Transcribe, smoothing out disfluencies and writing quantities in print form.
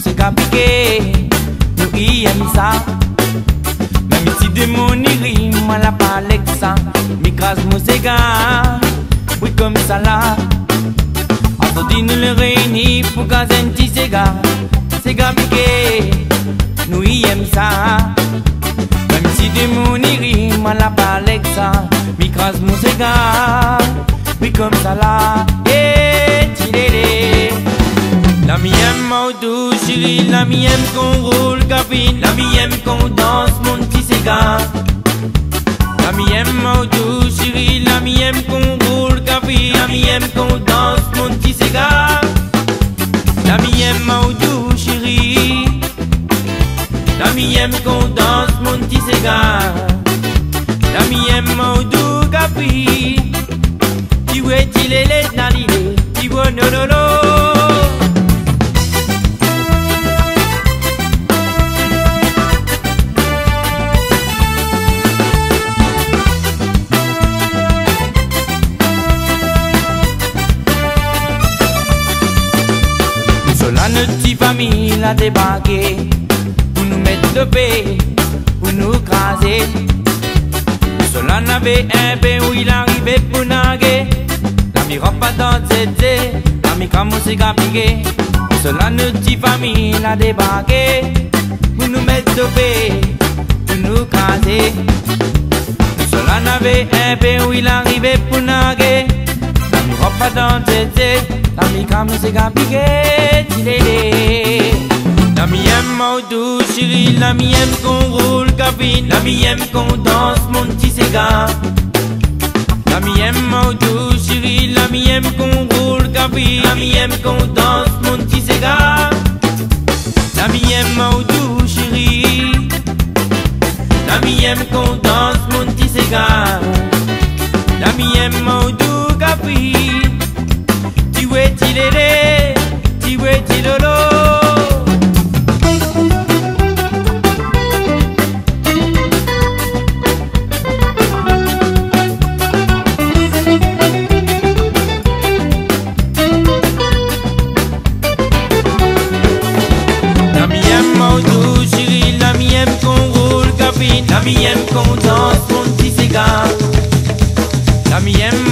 Sega piqué, nous y aime ça. Même si de mon iri, moi la palexa, m'écrase mon sega, oui comme ça là. Aujourd'hui nous le réunis pour gazer un petit sega. Sega piqué, nous y aime ça. Même si de mon iri, moi la palexa, m'écrase mon sega, oui comme ça là. Et tiré. La mienne Maudou, chérie, la mienne qu'on roule cabine, la mienne qu'on danse mon petit sega. La mienne Maudou, chérie, la mienne qu'on roule cabine, la mienne qu'on danse mon petit sega. La mienne Maudou, chérie, la mienne qu'on danse mon petit sega. La mienne Maudou cabine, tu veux tirer les nalilés, tu veux nololo. Notre petite famille a débarqué pour nous mettre de paix, pour nous craser. Cela n'avait un peu où il arrivait pour naguer. L'ami pas dans zézé, l'ami comme on s'est gaspillé. Cela notre petite famille a débarqué pour nous mettre de paix, pour nous craser. Cela n'avait un peu où il arrivait pour naguer. L'ami pas dans zézé, l'ami comme on s'est gaspillé. La mienne Maudou, chérie, la mienne qu'on roule cabine, la mienne qu'on danse mon petit sega. La mienne Maudou, chérie, la mienne qu'on roule cabine, la mienne qu'on danse mon petit sega. La mienne Maudou, chérie, la mienne qu'on danse mon petit sega. La mienne Maudou cabine, tu veux tirer. La mienne qu'on danse mon petit sega. La mienne